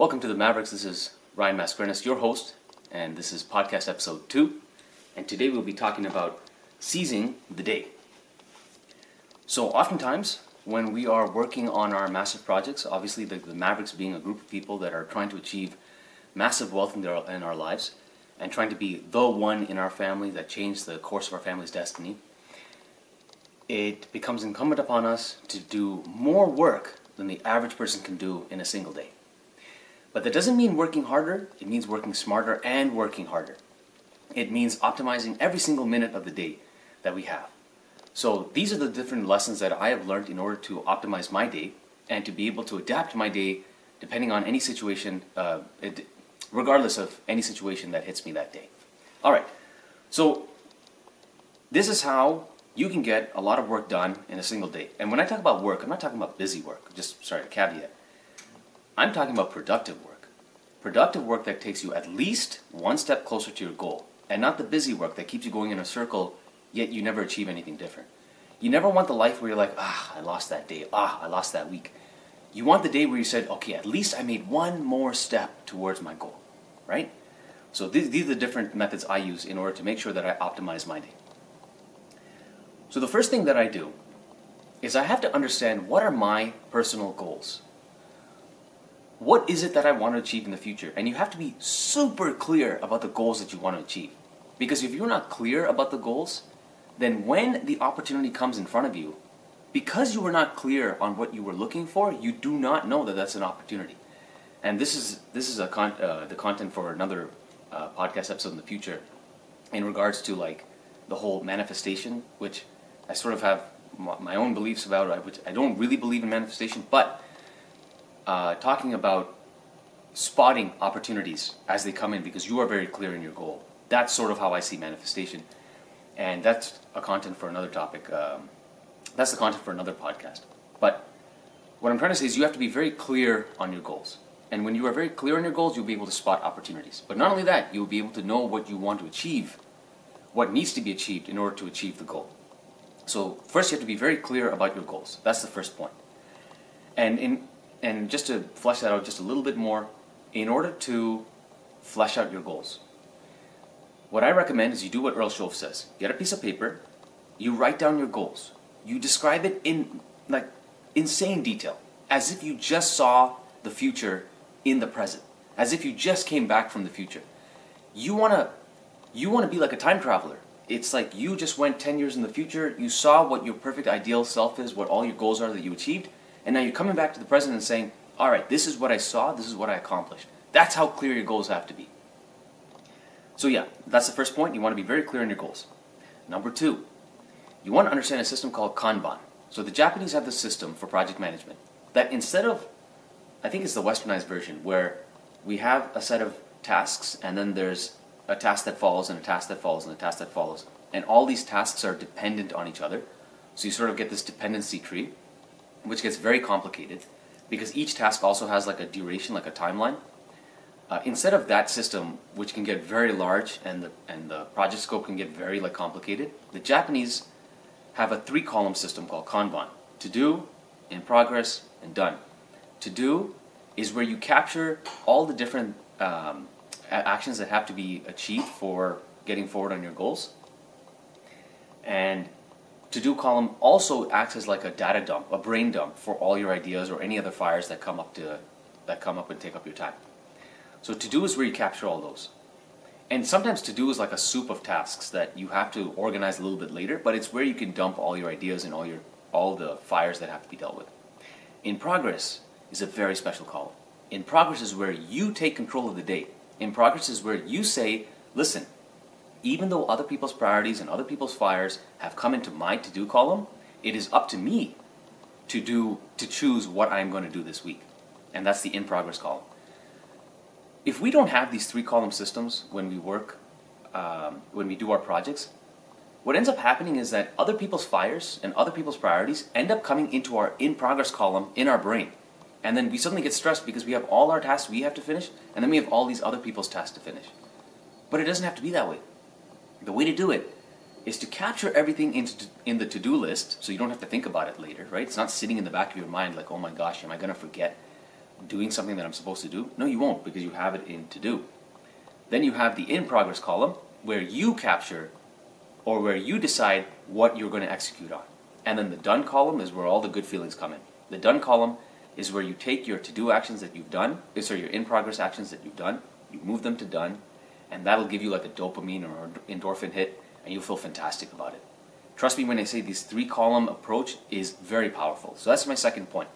Welcome to the Mavericks. This is Ryan Mascarenas, your host, and this is podcast episode 2. And today we'll be talking about seizing the day. So oftentimes, when we are working on our massive projects, obviously the Mavericks being a group of people that are trying to achieve massive wealth in our lives and trying to be the one in our family that changed the course of our family's destiny, it becomes incumbent upon us to do more work than the average person can do in a single day. But that doesn't mean working harder, it means working smarter and working harder. It means optimizing every single minute of the day that we have. So these are the different lessons that I have learned in order to optimize my day and to be able to adapt my day depending on any situation, regardless of any situation that hits me that day. Alright, so this is how you can get a lot of work done in a single day. And when I talk about work, I'm not talking about busy work, a caveat. I'm talking about productive work. Productive work that takes you at least one step closer to your goal, and not the busy work that keeps you going in a circle, yet you never achieve anything different. You never want the life where you're like, I lost that day, I lost that week. You want the day where you said, okay, at least I made one more step towards my goal, right? So these are the different methods I use in order to make sure that I optimize my day. So the first thing that I do is I have to understand what are my personal goals. What is it that I want to achieve in the future? And you have to be super clear about the goals that you want to achieve. Because if you're not clear about the goals, then when the opportunity comes in front of you, because you were not clear on what you were looking for, you do not know that that's an opportunity. And this is the content for another podcast episode in the future in regards to like the whole manifestation, which I sort of have my own beliefs about, which I don't really believe in manifestation, but talking about spotting opportunities as they come in because you are very clear in your goal. That's sort of how I see manifestation. And that's a content for another topic. That's the content for another podcast. But what I'm trying to say is you have to be very clear on your goals. And when you are very clear on your goals, you'll be able to spot opportunities. But not only that, you'll be able to know what you want to achieve, what needs to be achieved in order to achieve the goal. So first you have to be very clear about your goals. That's the first point. And just to flesh that out just a little bit more, in order to flesh out your goals, what I recommend is you do what Earl Shove says. Get a piece of paper, you write down your goals. You describe it in like insane detail, as if you just saw the future in the present, as if you just came back from the future. You want to be like a time traveler. It's like you just went 10 years in the future, you saw what your perfect ideal self is, what all your goals are that you achieved, and now you're coming back to the present and saying, all right, this is what I saw, this is what I accomplished. That's how clear your goals have to be. So yeah, that's the first point. You want to be very clear on your goals. Number 2, you want to understand a system called Kanban. So the Japanese have this system for project management that instead of, I think it's the westernized version, where we have a set of tasks and then there's a task that follows and a task that follows and a task that follows. And all these tasks are dependent on each other. So you sort of get this dependency tree, which gets very complicated because each task also has like a duration, like a timeline. Instead of that system, which can get very large and the project scope can get very like complicated, the Japanese have a 3-column system called Kanban: to do, in progress, and done. To do is where you capture all the different actions that have to be achieved for getting forward on your goals. And to do column also acts as like a data dump, a brain dump for all your ideas or any other fires that come up and take up your time. So to do is where you capture all those. And sometimes to do is like a soup of tasks that you have to organize a little bit later, but it's where you can dump all your ideas and all the fires that have to be dealt with. In progress is a very special column. In progress is where you take control of the day. In progress is where you say, listen, even though other people's priorities and other people's fires have come into my to-do column, it is up to me to choose what I'm going to do this week. And that's the in-progress column. If we don't have these 3-column systems when we work, when we do our projects, what ends up happening is that other people's fires and other people's priorities end up coming into our in-progress column in our brain. And then we suddenly get stressed because we have all our tasks we have to finish, and then we have all these other people's tasks to finish. But it doesn't have to be that way. The way to do it is to capture everything in the to-do list so you don't have to think about it later, right? It's not sitting in the back of your mind like, oh my gosh, am I going to forget? doing something that I'm supposed to do? No, you won't, because you have it in to do. Then you have the in progress column where you capture or where you decide what you're going to execute on. And then the done column is where all the good feelings come in. The done column is where you take your to-do actions that you've done, your in-progress actions that you've done, you move them to done, and that'll give you like a dopamine or endorphin hit, and you'll feel fantastic about it. Trust me when I say this 3-column approach is very powerful. So that's my second point.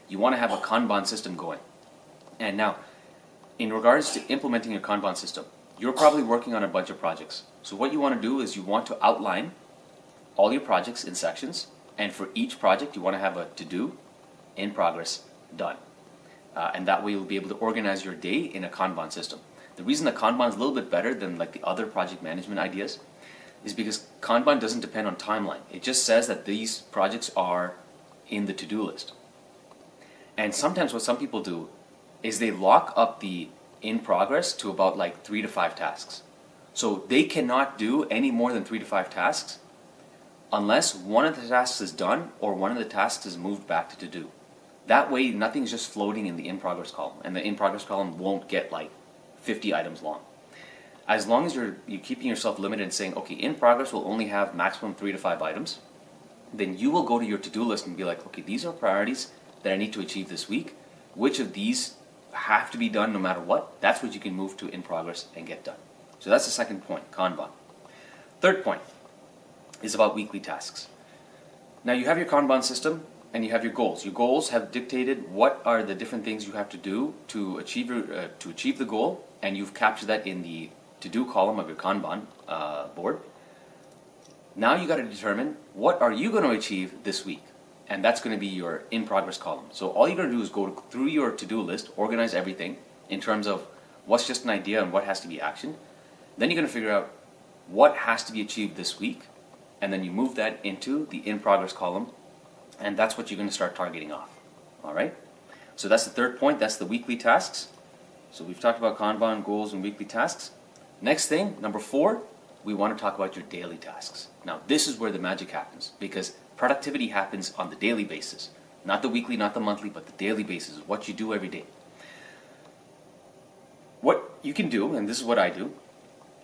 You want to have a Kanban system going. And now, in regards to implementing your Kanban system, you're probably working on a bunch of projects. So what you want to do is you want to outline all your projects in sections, and for each project you want to have a to-do, in progress, done. And that way you'll be able to organize your day in a Kanban system. The reason that Kanban is a little bit better than like the other project management ideas is because Kanban doesn't depend on timeline. It just says that these projects are in the to-do list. And sometimes what some people do is they lock up the in progress to about like 3 to 5 tasks. So they cannot do any more than 3 to 5 tasks unless one of the tasks is done or one of the tasks is moved back to do. That way nothing's just floating in the in progress column, and the in progress column won't get like 50 items long. As long as you're keeping yourself limited and saying, okay, in progress will only have maximum 3 to 5 items, then you will go to your to-do list and be like, okay, these are priorities that I need to achieve this week. Which of these have to be done no matter what? That's what you can move to in progress and get done. So that's the second point, Kanban. Third point is about weekly tasks. Now you have your Kanban system and you have your goals. Your goals have dictated what are the different things you have to do to achieve the goal, and you've captured that in the to-do column of your Kanban board. Now you got to determine what are you going to achieve this week, and that's going to be your in-progress column. So all you're going to do is go through your to-do list, organize everything in terms of what's just an idea and what has to be actioned. Then you're going to figure out what has to be achieved this week, and then you move that into the in-progress column, and that's what you're going to start targeting off. All right? So that's the third point. That's the weekly tasks. So we've talked about Kanban, goals, and weekly tasks. Next thing, number 4, we want to talk about your daily tasks. Now, this is where the magic happens, because productivity happens on the daily basis. Not the weekly, not the monthly, but the daily basis, what you do every day. What you can do, and this is what I do,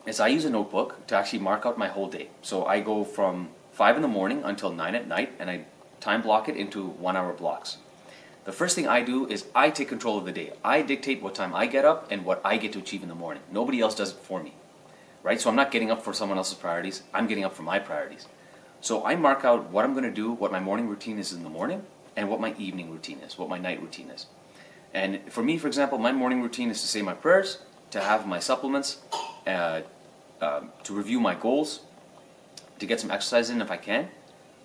is I use a notebook to actually mark out my whole day. So I go from 5 in the morning until 9 at night, and I time block it into 1-hour blocks. The first thing I do is I take control of the day. I dictate what time I get up and what I get to achieve in the morning. Nobody else does it for me, right? So I'm not getting up for someone else's priorities. I'm getting up for my priorities. So I mark out what I'm going to do, what my morning routine is in the morning, and what my evening routine is, what my night routine is. And for me, for example, my morning routine is to say my prayers, to have my supplements, to review my goals, to get some exercise in if I can.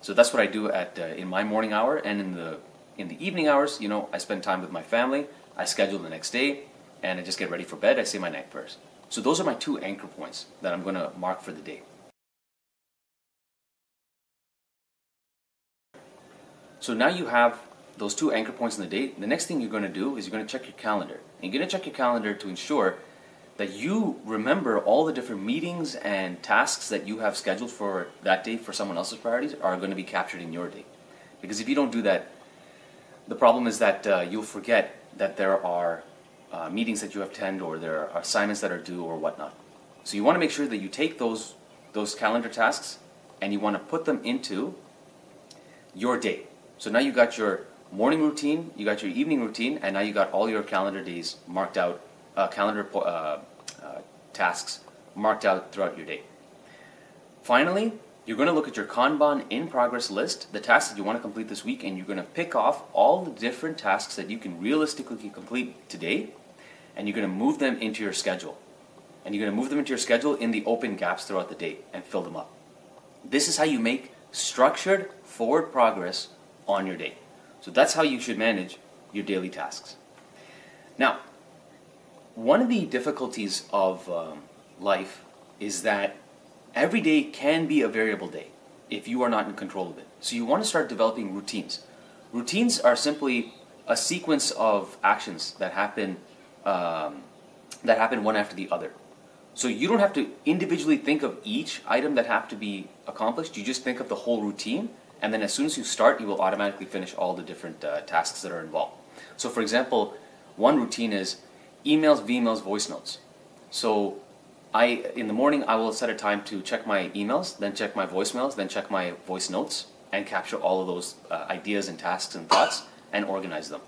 So that's what I do in my morning hour, and in the evening hours, I spend time with my family. I schedule the next day, and I just get ready for bed. I say my night prayers. So those are my 2 anchor points that I'm going to mark for the day. So now you have those 2 anchor points in the day. The next thing you're going to do is you're going to check your calendar. And you're going to check your calendar to ensure that you remember all the different meetings and tasks that you have scheduled for that day for someone else's priorities are going to be captured in your day. Because if you don't do that, the problem is that you'll forget that there are meetings that you have to attend, or there are assignments that are due, or whatnot. So you want to make sure that you take those calendar tasks and you want to put them into your day. So now you got your morning routine, you got your evening routine, and now you got all your calendar days marked out, tasks marked out throughout your day. Finally, you're going to look at your Kanban in-progress list, the tasks that you want to complete this week, and you're going to pick off all the different tasks that you can realistically complete today, and you're going to move them into your schedule. And you're going to move them into your schedule in the open gaps throughout the day and fill them up. This is how you make structured forward progress on your day. So that's how you should manage your daily tasks. Now, one of the difficulties of life is that every day can be a variable day if you are not in control of it. So you want to start developing routines. Routines are simply a sequence of actions that happen one after the other. So you don't have to individually think of each item that have to be accomplished. You just think of the whole routine, and then as soon as you start, you will automatically finish all the different tasks that are involved. So for example, One routine is emails, VMails, voice notes. So in the morning, I will set a time to check my emails, then check my voicemails, then check my voice notes, and capture all of those ideas and tasks and thoughts and organize them.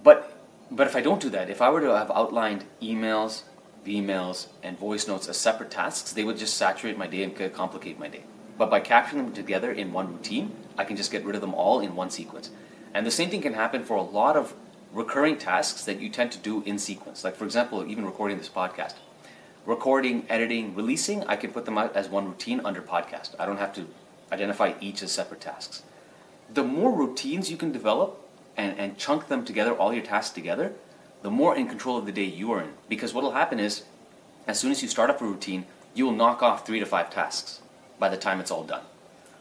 But if I don't do that, if I were to have outlined emails, VMails, and voice notes as separate tasks, they would just saturate my day and complicate my day. But by capturing them together in one routine, I can just get rid of them all in one sequence. And the same thing can happen for a lot of recurring tasks that you tend to do in sequence. Like, for example, even recording this podcast. Recording, editing, releasing, I can put them out as one routine under podcast. I don't have to identify each as separate tasks. The more routines you can develop and chunk them together, all your tasks together, the more in control of the day you are in. Because what will happen is, as soon as you start up a routine, you will knock off 3 to 5 tasks by the time it's all done.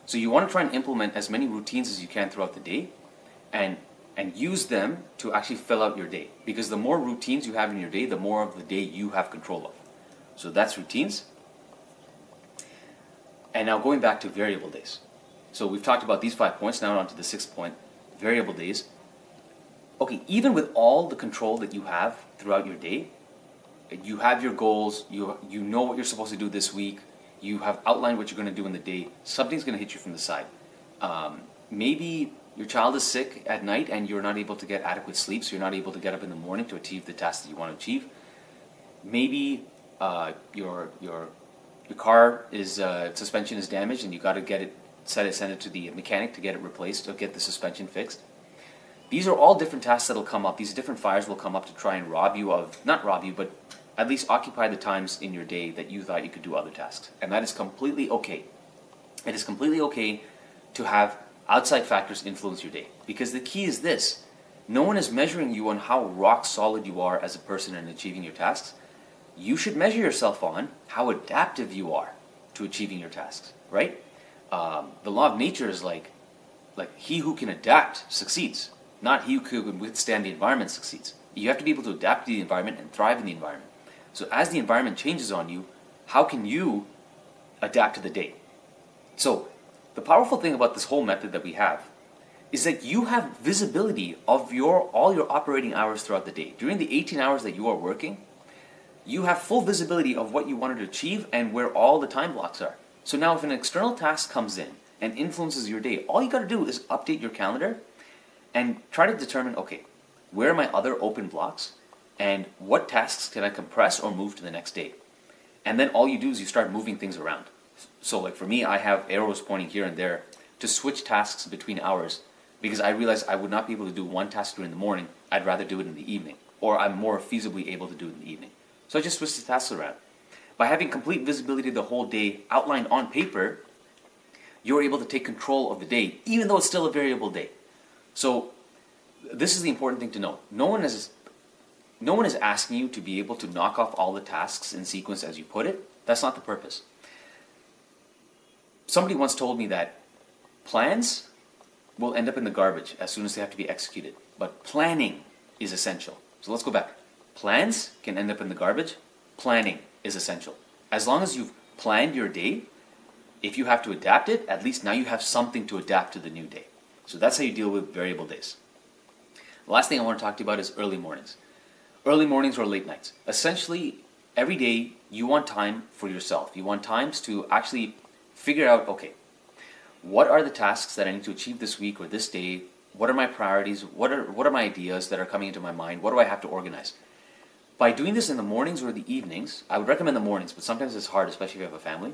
So you want to try and implement as many routines as you can throughout the day and use them to actually fill out your day. Because the more routines you have in your day, the more of the day you have control of. So that's routines. And now going back to variable days. So we've talked about these 5 points, now on to the 6th point, variable days. Okay, even with all the control that you have throughout your day, you have your goals, you know what you're supposed to do this week, you have outlined what you're going to do in the day, something's going to hit you from the side. Maybe your child is sick at night and you're not able to get adequate sleep, so you're not able to get up in the morning to achieve the task that you want to achieve. Maybe your car suspension is damaged and you got to get it send it to the mechanic to get it replaced or get the suspension fixed. These are all different tasks that'll come up. These different fires will come up to try and not rob you, but at least occupy the times in your day that you thought you could do other tasks. And that is completely okay. It is completely okay to have outside factors influence your day. Because the key is this: no one is measuring you on how rock solid you are as a person in achieving your tasks. You should measure yourself on how adaptive you are to achieving your tasks, right? The law of nature is like he who can adapt succeeds, not he who can withstand the environment succeeds. You have to be able to adapt to the environment and thrive in the environment. So as the environment changes on you, how can you adapt to the day? So the powerful thing about this whole method that we have is that you have visibility of all your operating hours throughout the day. During the 18 hours that you are working, you have full visibility of what you wanted to achieve and where all the time blocks are. So now if an external task comes in and influences your day, all you got to do is update your calendar and try to determine, okay, where are my other open blocks and what tasks can I compress or move to the next day? And then all you do is you start moving things around. So like for me, I have arrows pointing here and there to switch tasks between hours because I realized I would not be able to do one task during the morning. I'd rather do it in the evening, or I'm more feasibly able to do it in the evening. So I just switched the tasks around. By having complete visibility of the whole day outlined on paper, you're able to take control of the day, even though it's still a variable day. So this is the important thing to know. No one is asking you to be able to knock off all the tasks in sequence as you put it. That's not the purpose. Somebody once told me that plans will end up in the garbage as soon as they have to be executed. But planning is essential. So let's go back. Plans can end up in the garbage. Planning is essential. As long as you've planned your day, if you have to adapt it, at least now you have something to adapt to the new day. So that's how you deal with variable days. The last thing I want to talk to you about is early mornings. Early mornings or late nights. Essentially, every day you want time for yourself. You want times to actually figure out, okay, what are the tasks that I need to achieve this week or this day? What are my priorities? What are my ideas that are coming into my mind? What do I have to organize? By doing this in the mornings or the evenings, I would recommend the mornings, but sometimes it's hard, especially if you have a family.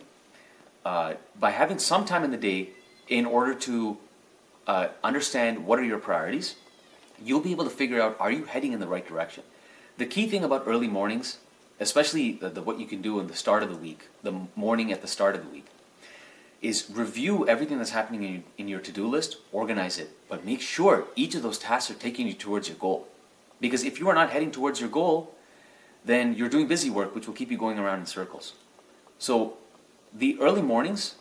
By having some time in the day in order to understand what are your priorities, you'll be able to figure out, are you heading in the right direction? The key thing about early mornings, especially what you can do in the start of the week, the morning at the start of the week, is review everything that's happening in your to-do list, organize it, but make sure each of those tasks are taking you towards your goal. Because if you are not heading towards your goal, then you're doing busy work, which will keep you going around in circles. So the early mornings,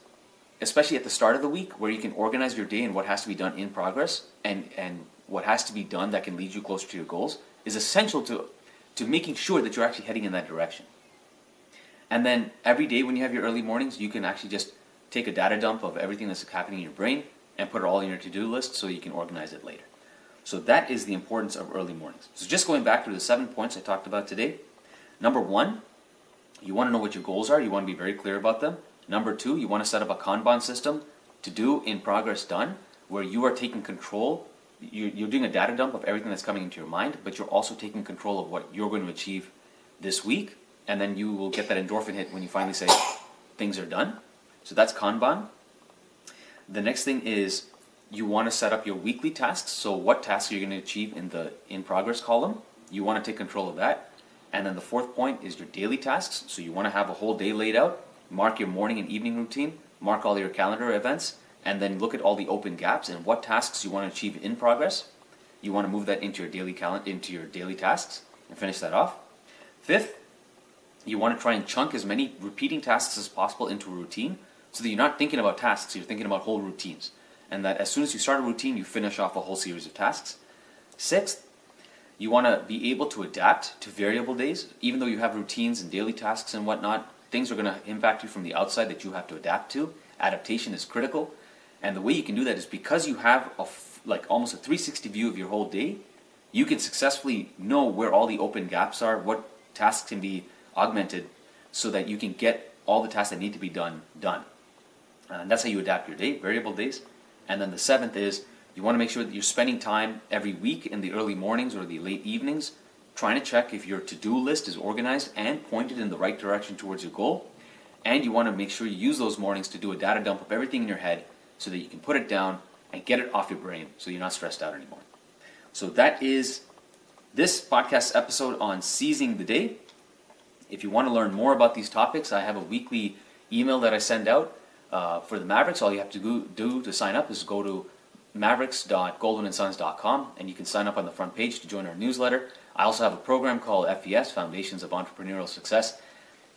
especially at the start of the week, where you can organize your day and what has to be done in progress and what has to be done that can lead you closer to your goals, is essential to making sure that you're actually heading in that direction. And then every day when you have your early mornings, you can actually just take a data dump of everything that's happening in your brain and put it all in your to-do list so you can organize it later. So that is the importance of early mornings. So just going back to the 7 points I talked about today. Number 1, you want to know what your goals are. You want to be very clear about them. Number 2, you want to set up a Kanban system, to do, in progress, done, where you are taking control. You're doing a data dump of everything that's coming into your mind, but you're also taking control of what you're going to achieve this week, and then you will get that endorphin hit when you finally say things are done. So that's Kanban. The next thing is you want to set up your weekly tasks. So what tasks you're going to achieve in the in progress column. You want to take control of that. And then the 4th point is your daily tasks. So you want to have a whole day laid out. Mark your morning and evening routine. Mark all your calendar events. And then look at all the open gaps and what tasks you want to achieve in progress. You want to move that into your daily tasks and finish that off. 5th, you want to try and chunk as many repeating tasks as possible into a routine, so that you're not thinking about tasks, you're thinking about whole routines. And that as soon as you start a routine, you finish off a whole series of tasks. 6th, you want to be able to adapt to variable days. Even though you have routines and daily tasks and whatnot, things are going to impact you from the outside that you have to adapt to. Adaptation is critical. And the way you can do that is because you have almost a 360 view of your whole day, you can successfully know where all the open gaps are, what tasks can be augmented, so that you can get all the tasks that need to be done. And that's how you adapt your day, variable days. And then the 7th is you want to make sure that you're spending time every week in the early mornings or the late evenings trying to check if your to-do list is organized and pointed in the right direction towards your goal. And you want to make sure you use those mornings to do a data dump of everything in your head so that you can put it down and get it off your brain so you're not stressed out anymore. So that is this podcast episode on seizing the day. If you want to learn more about these topics, I have a weekly email that I send out for the Mavericks. All you have to do to sign up is go to mavericks.goldwynandsons.com, and you can sign up on the front page to join our newsletter. I also have a program called FES, Foundations of Entrepreneurial Success,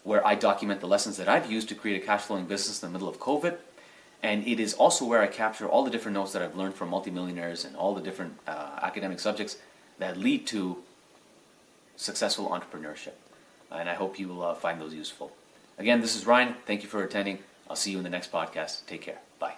where I document the lessons that I've used to create a cash-flowing business in the middle of COVID. And it is also where I capture all the different notes that I've learned from multimillionaires and all the different academic subjects that lead to successful entrepreneurship. And I hope you will find those useful. Again, this is Ryan. Thank you for attending. I'll see you in the next podcast. Take care. Bye.